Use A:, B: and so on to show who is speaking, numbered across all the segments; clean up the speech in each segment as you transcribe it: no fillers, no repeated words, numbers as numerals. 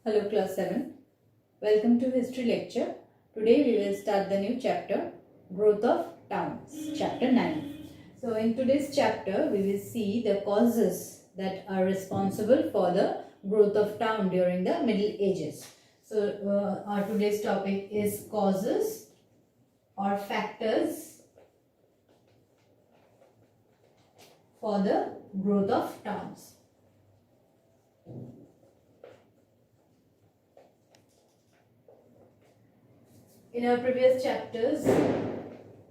A: Hello class 7. Welcome to history lecture. Today we will start the new chapter, Growth of Towns, chapter 9. So in today's chapter we will see the causes that are responsible for the growth of town during the Middle Ages. So our today's topic is causes or factors for the growth of towns. In our previous chapters,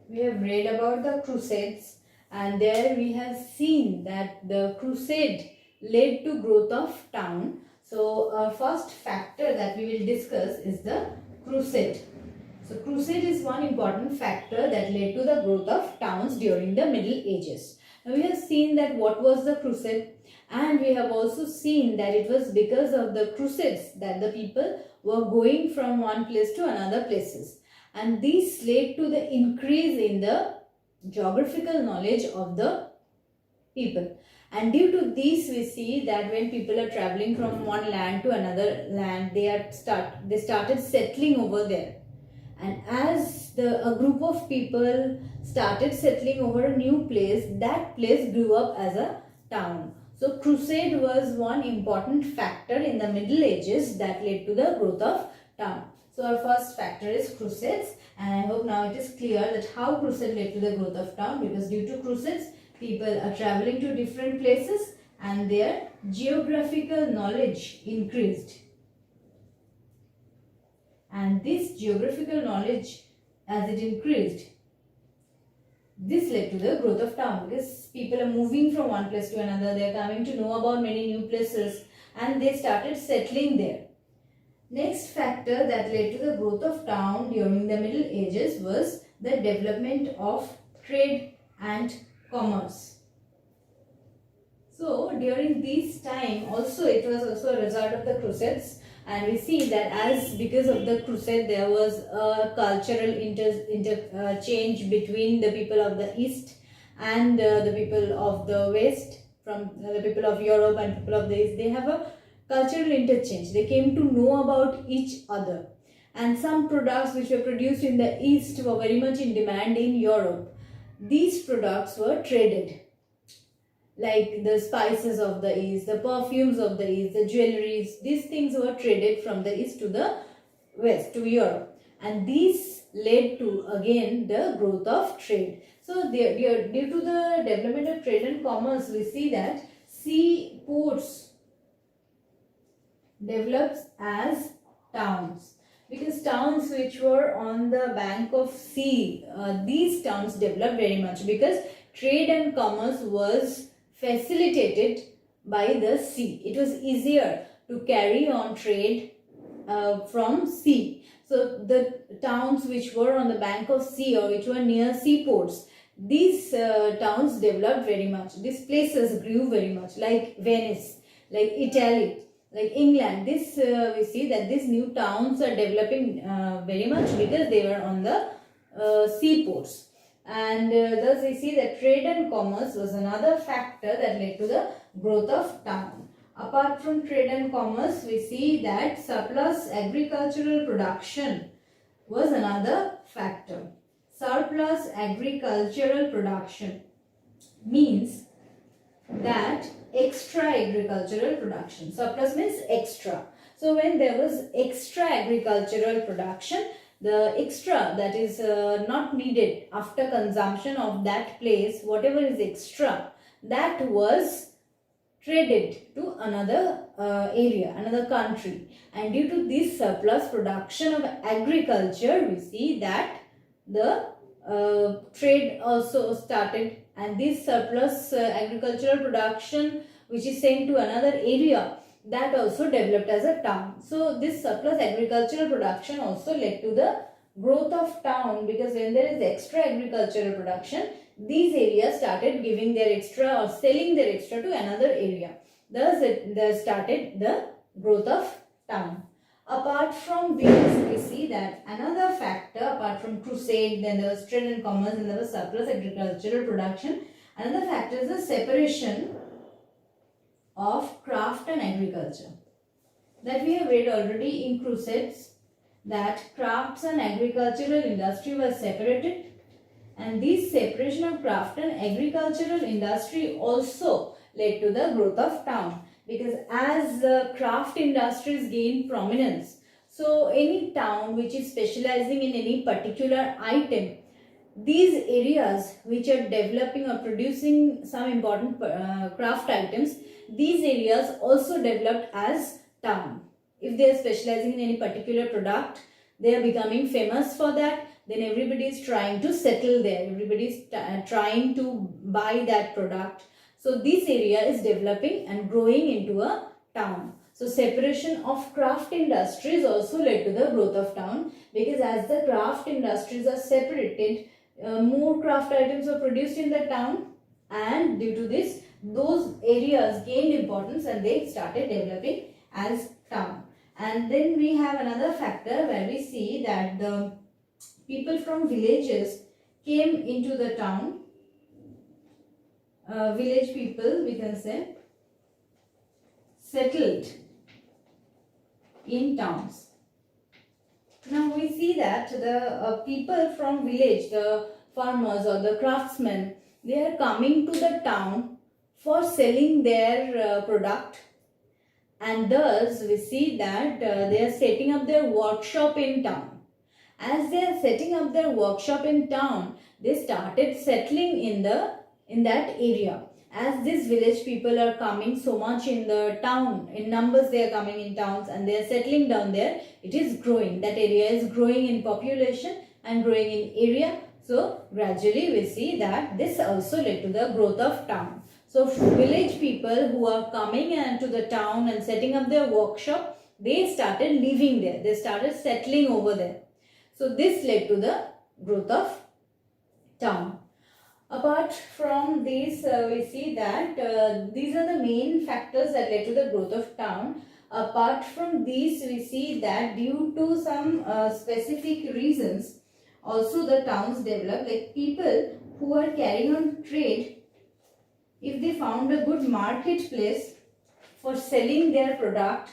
A: we have read about the Crusades, and there we have seen that the crusade led to growth of town. So our first factor that we will discuss is the crusade. So crusade is one important factor that led to the growth of towns during the Middle Ages. Now we have seen that what was the crusade, and we have also seen that it was because of the crusades that the people were going from one place to another places, and this led to the increase in the geographical knowledge of the people. And due to this, we see that when people are traveling from one land to another land, they started settling over there. And as a group of people started settling over a new place, that place grew up as a town. So crusade was one important factor in the Middle Ages that led to the growth of town. So our first factor is crusades, and I hope now it is clear that how crusade led to the growth of town, because due to crusades people are traveling to different places and their geographical knowledge increased. And this geographical knowledge, as it increased, this led to the growth of town, because people are moving from one place to another, they are coming to know about many new places and they started settling there. Next factor that led to the growth of town during the Middle Ages was the development of trade and commerce. So during this time also, it was also a result of the Crusades, and we see that as because of the crusade there was a cultural interchange between the people of the East and the people of the West. From the people of Europe and people of the East, they have a cultural interchange. They came to know about each other, and some products which were produced in the East were very much in demand in Europe. These products were traded, like the spices of the East, the perfumes of the East, the jewelries. These things were traded from the East to the West, to Europe, and these led to again the growth of trade. So due to the development of trade and commerce, we see that seaports develops as towns, because towns which were on the bank of sea, these towns developed very much because trade and commerce was facilitated by the sea. It was easier to carry on trade from sea. So the towns which were on the bank of sea or which were near seaports, these towns developed very much. These places grew very much, like Venice, like Italy, like England. This we see that these new towns are developing very much because they were on the seaports. And thus we see that trade and commerce was another factor that led to the growth of town. Apart from trade and commerce, we see that surplus agricultural production was another factor. Surplus agricultural production means that extra agricultural production. Surplus means extra. So when there was extra agricultural production, the extra that is not needed after consumption of that place, whatever is extra, that was traded to another area, another country. And due to this surplus production of agriculture, we see that the trade also started, and this surplus agricultural production which is sent to another area, that also developed as a town. So this surplus agricultural production also led to the growth of town, because when there is extra agricultural production, these areas started giving their extra or selling their extra to another area. Thus there started the growth of town. Apart from this, we see that another factor, apart from crusade, then there was trade and commerce, and there was surplus agricultural production. Another factor is the separation of craft and agriculture. that we have read already in Crusades, that crafts and agricultural industry were separated, and this separation of craft and agricultural industry also led to the growth of town, because as craft industries gain prominence, so any town which is specializing in any particular item, these areas which are developing or producing some important craft items, these areas also developed as town. If they are specializing in any particular product, they are becoming famous for that, then everybody is trying to settle there, everybody is trying to buy that product. So this area is developing and growing into a town. So separation of craft industries also led to the growth of town, because as the craft industries are separated, more craft items were produced in the town, and due to this, those areas gained importance and they started developing as town. And then we have another factor where we see that the people from villages came into the town. Village people, we can say, settled in towns. Now we see that the people from village, the farmers or the craftsmen, they are coming to the town for selling their product, and thus we see that they are setting up their workshop in town. As they are setting up their workshop in town, they started settling in that area. As these village people are coming so much in the town, in numbers they are coming in towns and they are settling down there, it is growing. That area is growing in population and growing in area. So gradually we see that this also led to the growth of town. So village people who are coming into the town and setting up their workshop, they started living there. They started settling over there. So this led to the growth of town. Apart from this, we see that these are the main factors that led to the growth of town. Apart from these, we see that due to some specific reasons, also the towns develop. Like people who are carrying on trade, if they found a good marketplace for selling their product,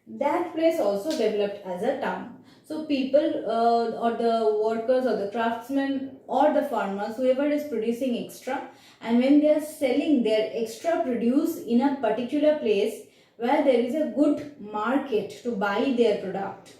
A: that place also developed as a town. So people or the workers or the craftsmen or the farmers, whoever is producing extra, and when they are selling their extra produce in a particular place where there is a good market to buy their product,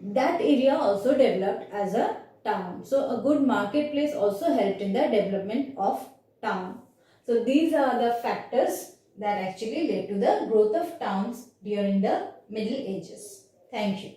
A: that area also developed as a town. So a good marketplace also helped in the development of town. So these are the factors that actually led to the growth of towns during the Middle Ages. Thank you.